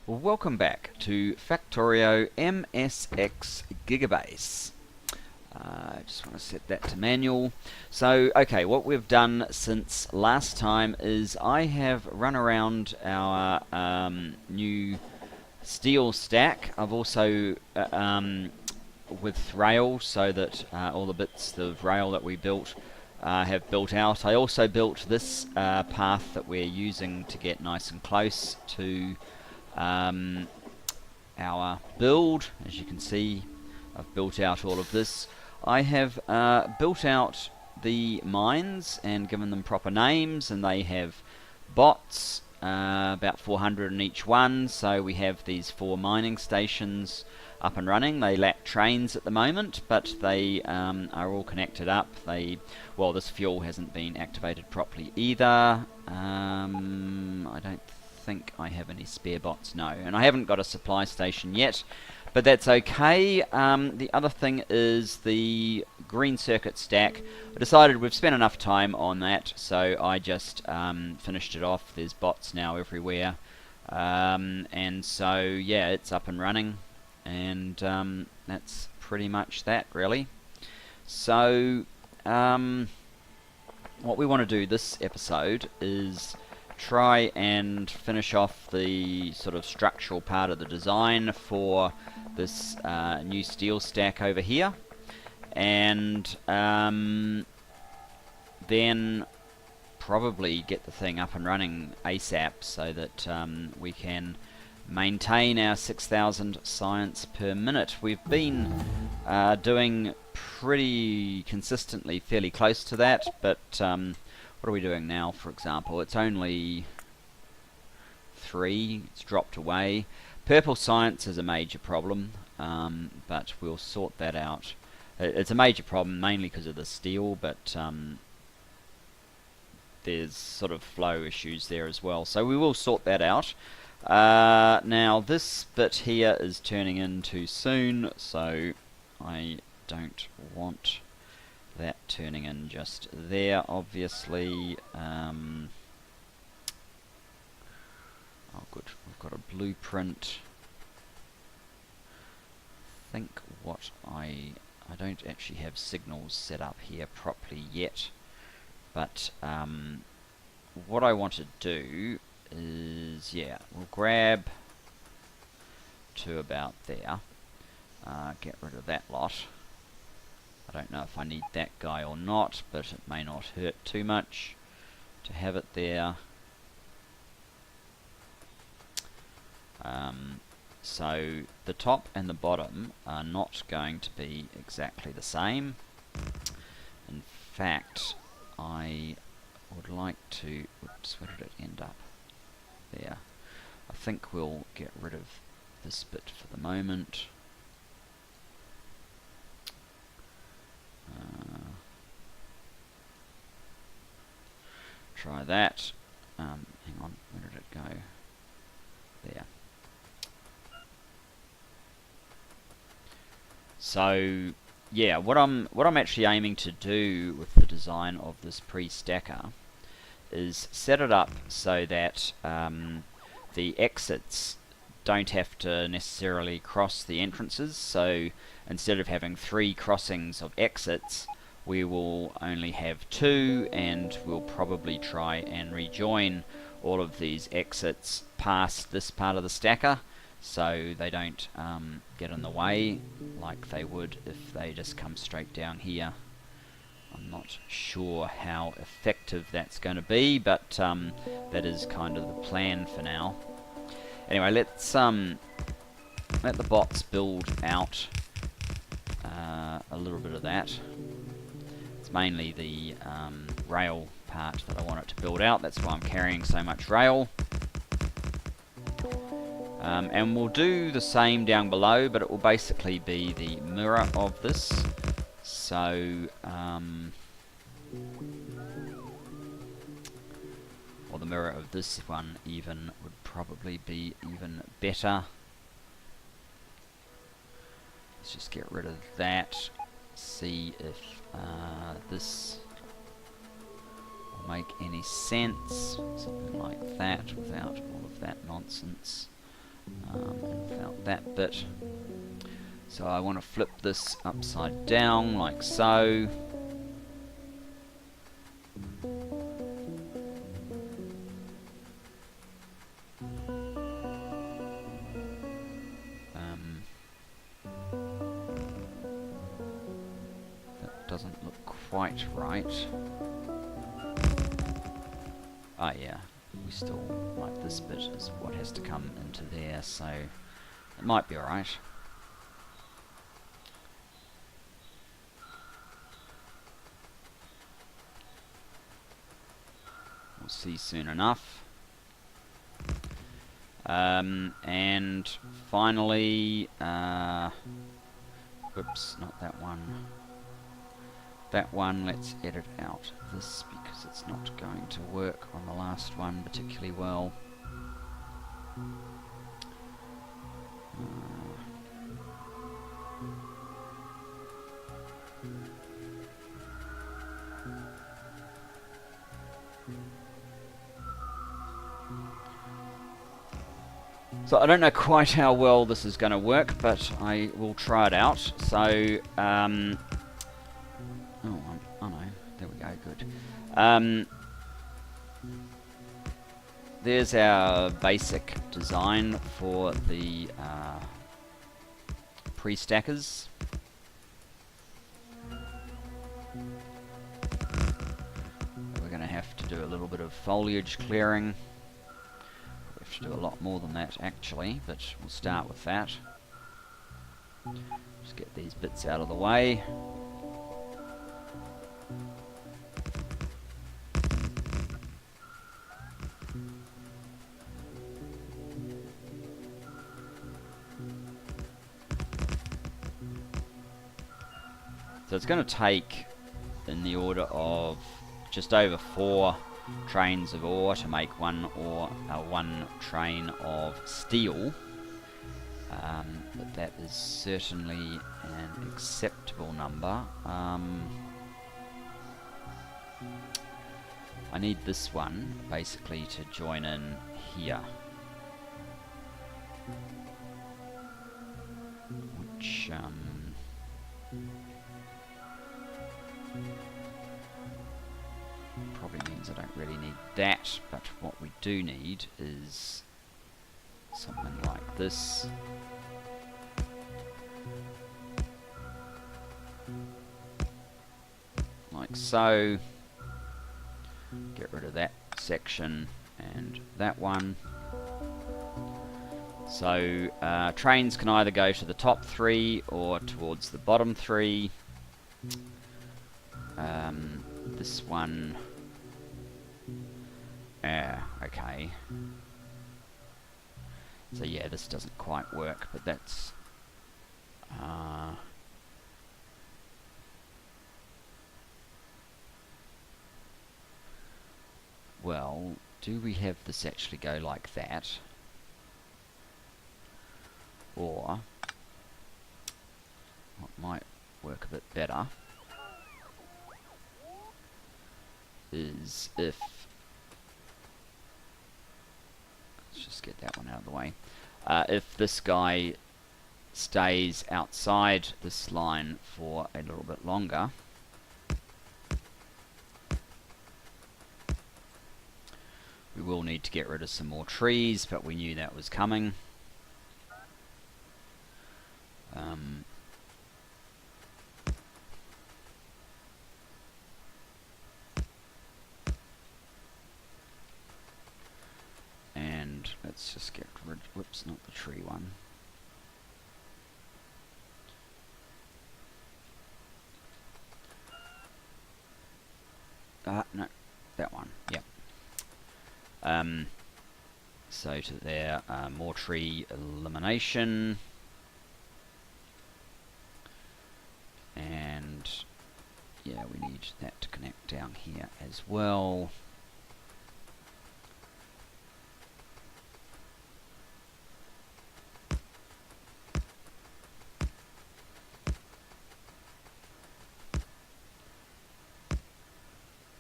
Welcome back to Factorio MSX Gigabase. I just want to set that to manual. So, okay, what we've done since last time is I have run around our new steel stack. I've also with rail, so that all the bits of rail that we built have built out. I also built this path that we're using to get nice and close to our build. As you can see, I've built out all of this. I have built out the mines and given them proper names, and they have bots, about 400 in each one, so we have these 4 mining stations up and running. They lack trains at the moment, but they are all connected up. Well, this fuel hasn't been activated properly either. I don't think I have any spare bots, no, and I haven't got a supply station yet, but that's okay. The other thing is the green circuit stack. I decided we've spent enough time on that, so I just finished it off. There's bots now everywhere, and so yeah, it's up and running, and that's pretty much that, really. So what we want to do this episode is try and finish off the sort of structural part of the design for this new steel stack over here, and then probably get the thing up and running ASAP so that we can maintain our 6,000 science per minute. We've been doing pretty consistently fairly close to that, but what are we doing now, for example? It's only 3. It's dropped away. Purple science is a major problem, but we'll sort that out. It's a major problem mainly because of the steel, but there's sort of flow issues there as well. So we will sort that out. Now this bit here is turning in too soon, so I don't want that turning in just there, obviously. Oh good, we've got a blueprint. I think what I don't actually have signals set up here properly yet, but what I want to do is, yeah, we'll grab to about there, get rid of that lot. I don't know if I need that guy or not, but it may not hurt too much to have it there. So the top and the bottom are not going to be exactly the same. In fact, I would like to... Oops, where did it end up? There. I think we'll get rid of this bit for the moment. Try that. Hang on, where did it go? There. So yeah, what I'm actually aiming to do with the design of this pre-stacker is set it up so that the exits don't have to necessarily cross the entrances. So instead of having 3 crossings of exits, we will only have 2, and we'll probably try and rejoin all of these exits past this part of the stacker, so they don't get in the way like they would if they just come straight down here. I'm not sure how effective that's going to be, but that is kind of the plan for now. Anyway, let's let the bots build out a little bit of that. It's mainly the rail part that I want it to build out. That's why I'm carrying so much rail. And we'll do the same down below, but it will basically be the mirror of this. So, or the mirror of this one even would probably be even better. Let's just get rid of that. See if this will make any sense. Something like that without all of that nonsense. and found that bit. So I want to flip this upside down like so. That doesn't look quite right. Ah, yeah, we still, like, this bit is what has to come into there, so it might be alright. We'll see soon enough. And finally, oops, not that one. That one, let's edit out this because it's not going to work on the last one particularly well. So I don't know quite how well this is going to work, but I will try it out. So, oh no, there we go, good. There's our basic design for the pre-stackers. We're going to have to do a little bit of foliage clearing. We have to do a lot more than that actually, but we'll start with that. Just get these bits out of the way. So it's going to take in the order of just over 4 trains of ore to make one train of steel. But that is certainly an acceptable number. I need this one basically to join in here, which probably means I don't really need that, but what we do need is something like this. Like so. Get rid of that section and that one. So trains can either go to the top 3 or towards the bottom 3. This one, okay. So yeah, this doesn't quite work, but that's well, do we have this actually go like that? Or what might work a bit better is if, let's just get that one out of the way, if this guy stays outside this line for a little bit longer, we will need to get rid of some more trees, but we knew that was coming. And let's just get rid, whoops, not the tree one. No, that one, yep. So to there, more tree elimination. And yeah, we need that to connect down here as well.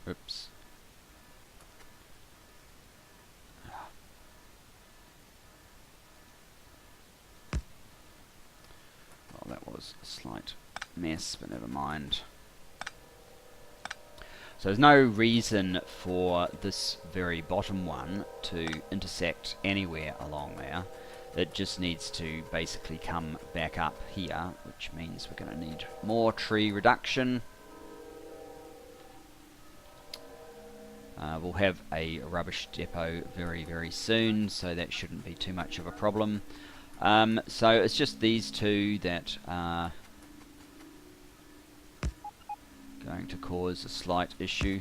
Oops. cause a slight mess, but never mind. So there's no reason for this very bottom one to intersect anywhere along there. It just needs to basically come back up here, which means we're going to need more tree reduction. We'll have a rubbish depot very, very soon, so that shouldn't be too much of a problem. So it's just these two that are going to cause a slight issue.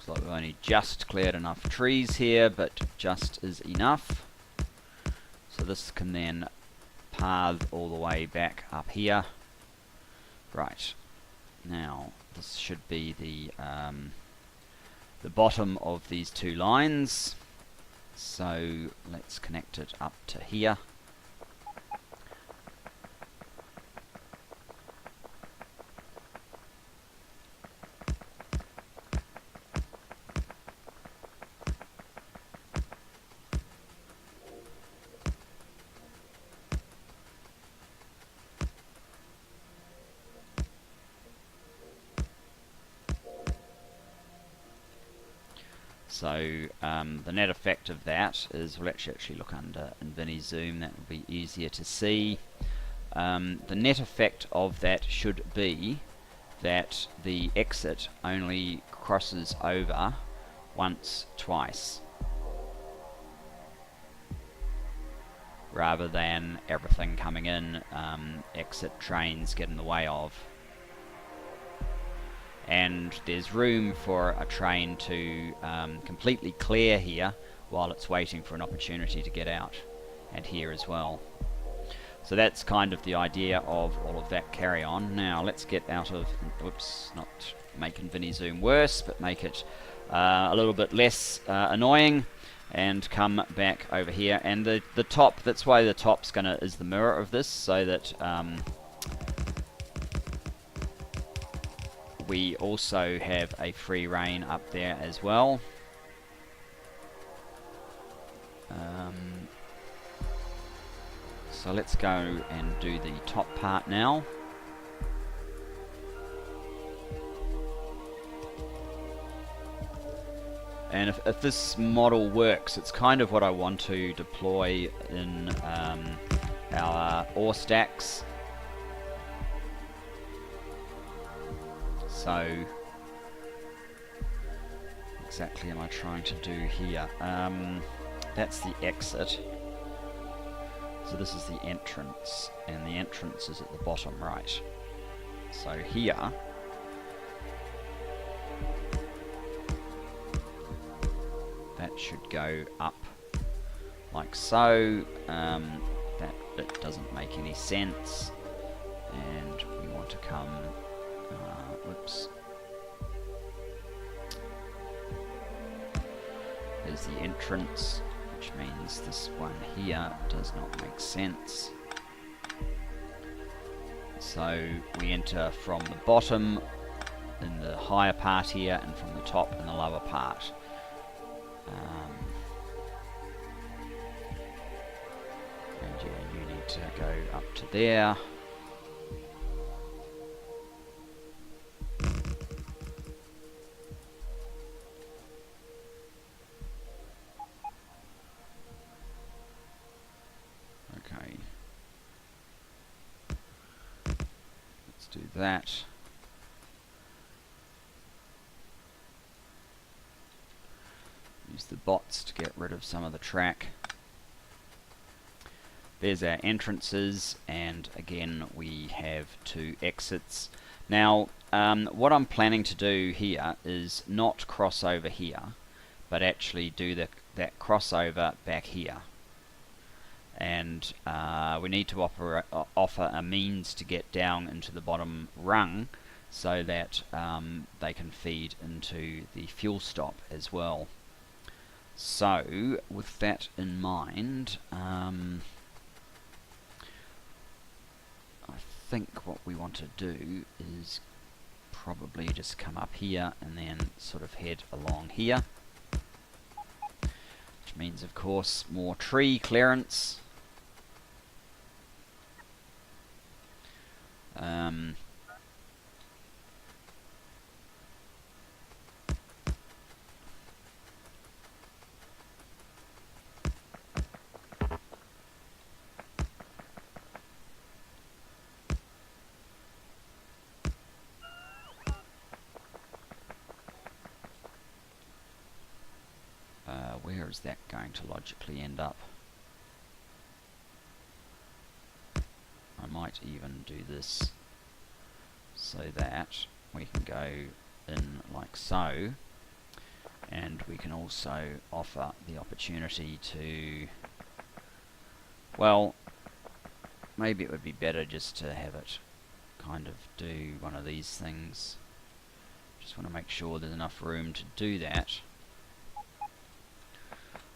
Looks like we've only just cleared enough trees here, but just is enough. So this can then path all the way back up here. Right, now this should be the bottom of these two lines. So let's connect it up to here. So the net effect of that is, we'll actually look under InfiniZoom, that will be easier to see. The net effect of that should be that the exit only crosses over once, twice, rather than everything coming in, exit trains get in the way of. And there's room for a train to completely clear here while it's waiting for an opportunity to get out, and here as well. So that's kind of the idea of all of that carry on. Now let's get out of, whoops, not make InfiniZoom worse, but make it a little bit less annoying, and come back over here. And the top, that's why the top's is the mirror of this, so that we also have a free reign up there as well. So let's go and do the top part now. And if this model works, it's kind of what I want to deploy in our ore stacks. So, exactly am I trying to do here? That's the exit. So this is the entrance, and the entrance is at the bottom right. So here, that should go up like so. That bit doesn't make any sense, and we want to come, whoops, there's the entrance, which means this one here does not make sense. So we enter from the bottom in the higher part here, and from the top in the lower part. And yeah, you need to go up to there. Okay. Let's do that. Use the bots to get rid of some of the track. There's our entrances, and again we have two exits. Now what I'm planning to do here is not cross over here, but actually do that crossover back here. and we need to offer a means to get down into the bottom rung so that they can feed into the fuel stop as well. So with that in mind, I think what we want to do is probably just come up here and then sort of head along here, which means of course more tree clearance. Where is that going to logically end up? I might even do this so that we can go in like so, and we can also offer the opportunity to, well, maybe it would be better just to have it kind of do one of these things. Just want to make sure there's enough room to do that,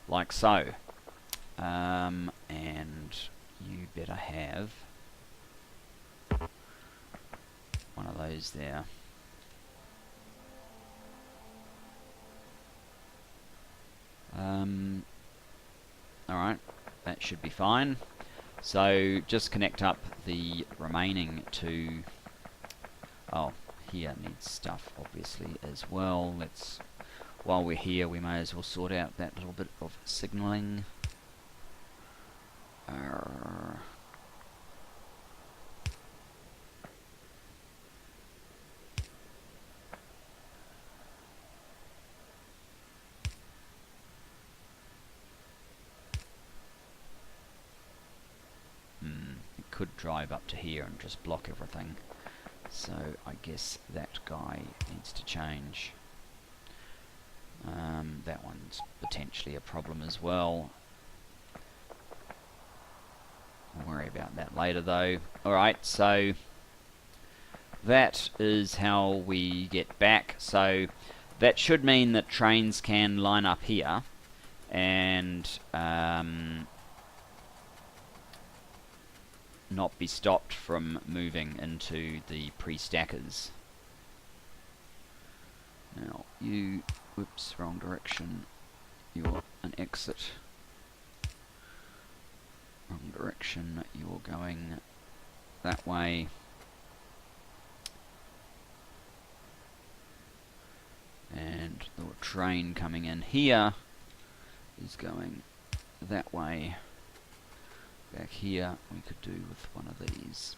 like so. And you better have one of those there. Alright, that should be fine. So just connect up the remaining two. Oh, here needs stuff obviously as well. Let's, while we're here, we may as well sort out that little bit of signaling. It could drive up to here and just block everything. So I guess that guy needs to change. That one's potentially a problem as well. We'll worry about that later though. Alright, so that is how we get back. So that should mean that trains can line up here and not be stopped from moving into the pre-stackers. Now you, whoops, wrong direction. You're an exit. Wrong direction, you're going that way. And the train coming in here is going that way. Back here, we could do with one of these.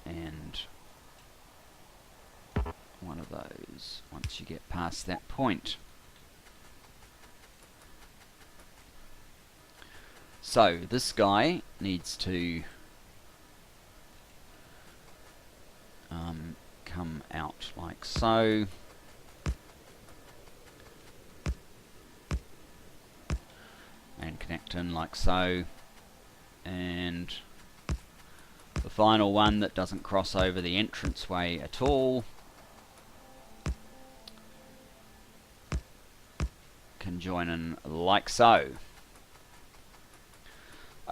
And one of those once you get past that point. So this guy needs to come out like so. And connect in like so. And the final one that doesn't cross over the entranceway at all can join in like so.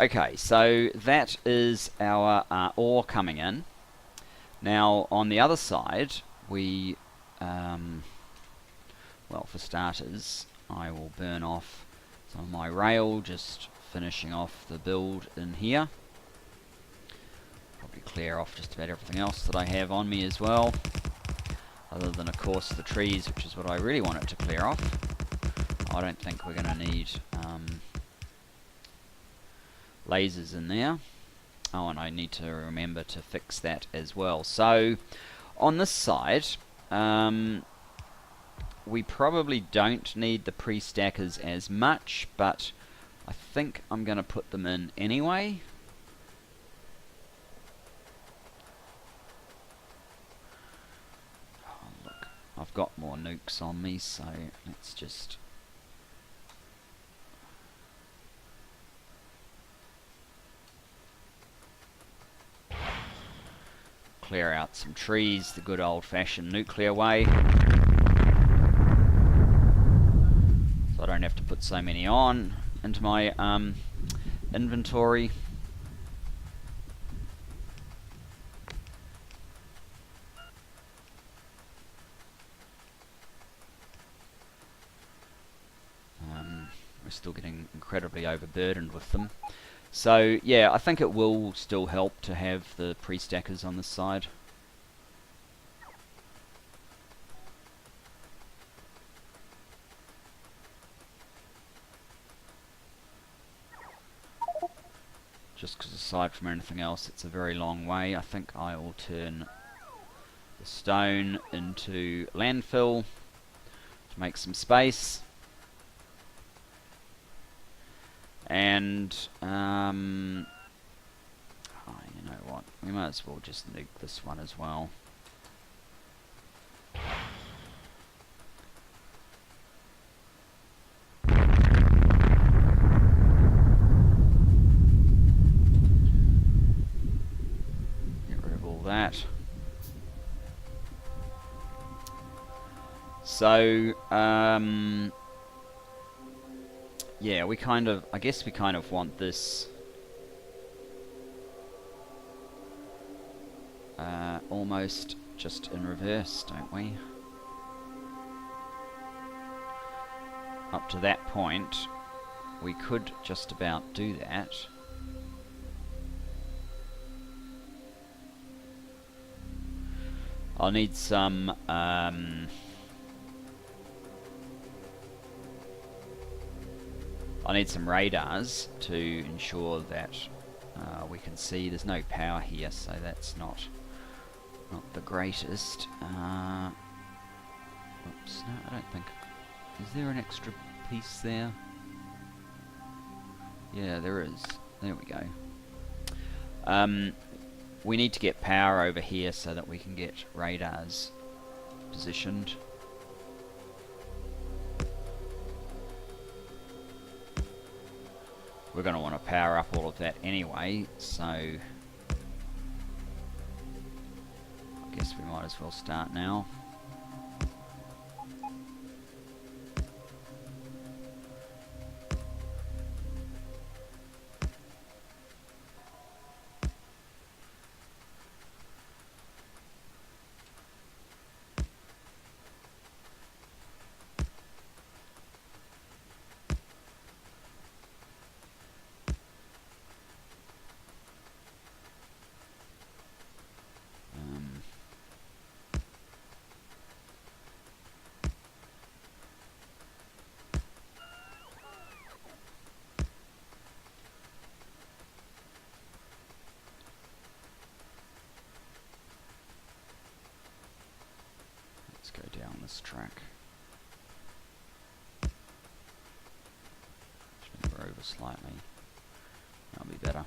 Okay, so that is our ore coming in. Now on the other side, we, well, for starters, I will burn off some of my rail, just finishing off the build in here. Probably clear off just about everything else that I have on me as well, other than of course the trees, which is what I really want it to clear off. I don't think we're going to need lasers in there. Oh, and I need to remember to fix that as well. So on this side, we probably don't need the pre-stackers as much, but I think I'm going to put them in anyway. Oh, look, I've got more nukes on me, so let's just clear out some trees the good old-fashioned nuclear way, so I don't have to put so many on into my inventory. We're still getting incredibly overburdened with them. So yeah, I think it will still help to have the pre-stackers on this side. Just because aside from anything else, it's a very long way. I think I will turn the stone into landfill to make some space. And, oh, you know what, we might as well just nuke this one as well. Get rid of all that. So, yeah, we kind of, I guess we kind of want this almost just in reverse, don't we? Up to that point, we could just about do that. I'll need some I need some radars to ensure that we can see. There's no power here, so that's not the greatest. Oops, no, I don't think. Is there an extra piece there? Yeah, there is. There we go. We need to get power over here so that we can get radars positioned. We're going to want to power up all of that anyway, so I guess we might as well start now. Let's go down this track. Just move her over slightly. That'll be better.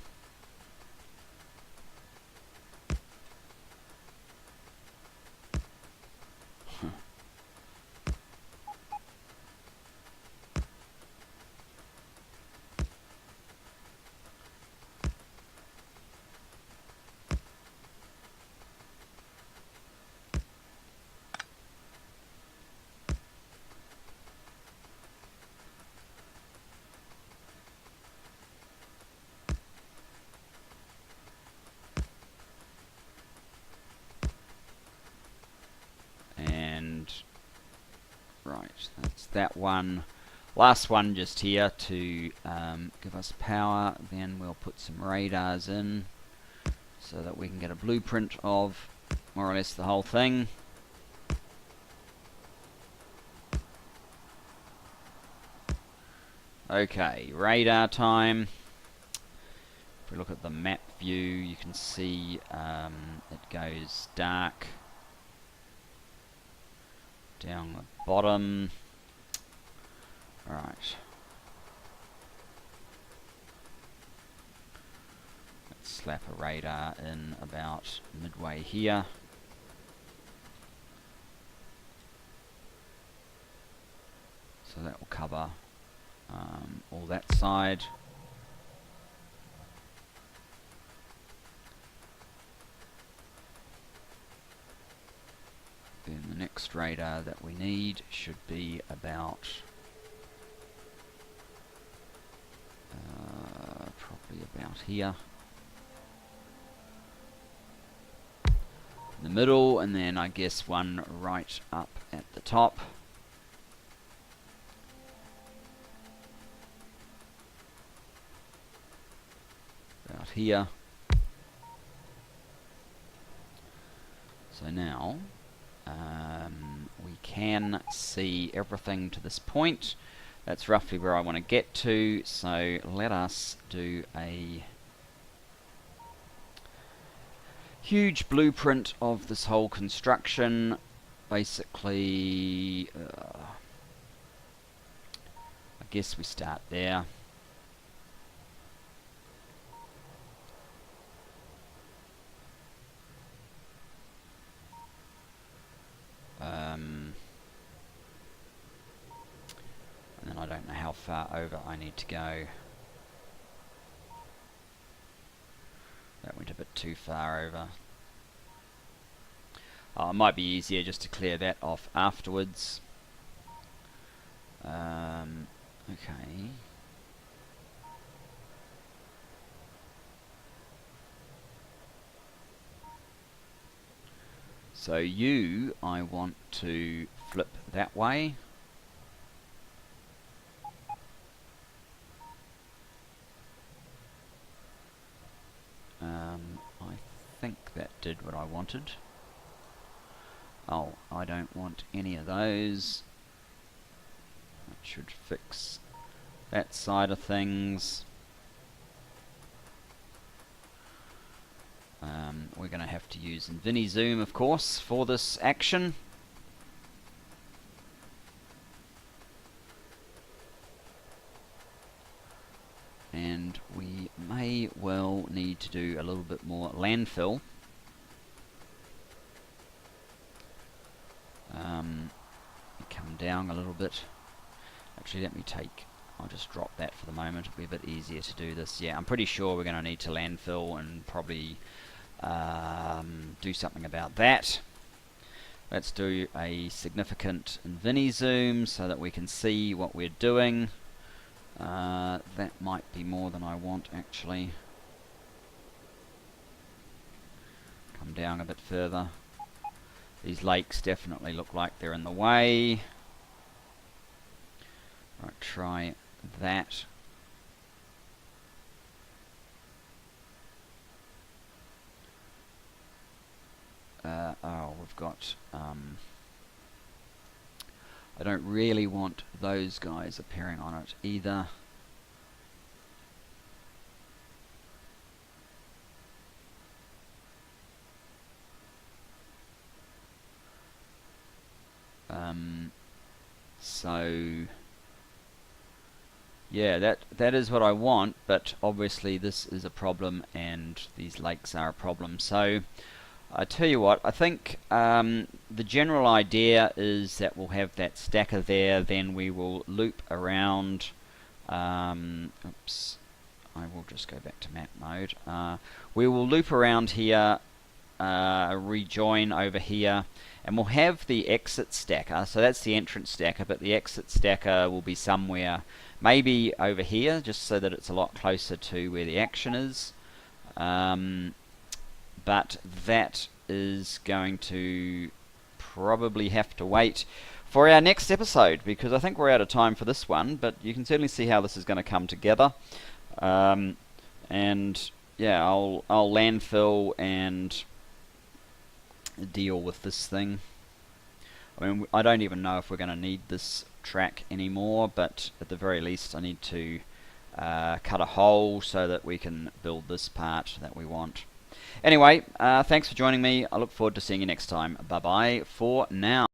Right, that's that one. Last one just here to give us power. Then we'll put some radars in so that we can get a blueprint of more or less the whole thing. Okay, radar time. If we look at the map view, you can see it goes dark down the bottom. Right. Let's slap a radar in about midway here. So that will cover all that side. Then the next radar that we need should be about probably about here in the middle, and then I guess one right up at the top. About here. So now we can see everything to this point. That's roughly where I want to get to, so let us do a huge blueprint of this whole construction. Basically, I guess we start there. And then I don't know how far over I need to go. That went a bit too far over. It might be easier just to clear that off afterwards. Okay. So I want to flip that way. I think that did what I wanted. Oh, I don't want any of those. That should fix that side of things. We're going to have to use InfiniZoom, of course, for this action. And we may well need to do a little bit more landfill. Come down a little bit. Actually, I'll just drop that for the moment. It'll be a bit easier to do this. Yeah, I'm pretty sure we're going to need to landfill and probably do something about that. Let's do a significant InfiniZoom so that we can see what we're doing. That might be more than I want, actually. Come down a bit further. These lakes definitely look like they're in the way. Right, try that. We've got... I don't really want those guys appearing on it either. So yeah, that is what I want, but obviously this is a problem and these lakes are a problem. So I tell you what, I think the general idea is that we'll have that stacker there, then we will loop around. Oops, I will just go back to map mode. We will loop around here, rejoin over here, and we'll have the exit stacker. So that's the entrance stacker, but the exit stacker will be somewhere, maybe over here, just so that it's a lot closer to where the action is. But that is going to probably have to wait for our next episode, because I think we're out of time for this one, but you can certainly see how this is going to come together. And yeah, I'll landfill and deal with this thing. I mean, I don't even know if we're going to need this track anymore, but at the very least I need to cut a hole so that we can build this part that we want. Anyway, thanks for joining me. I look forward to seeing you next time. Bye bye for now.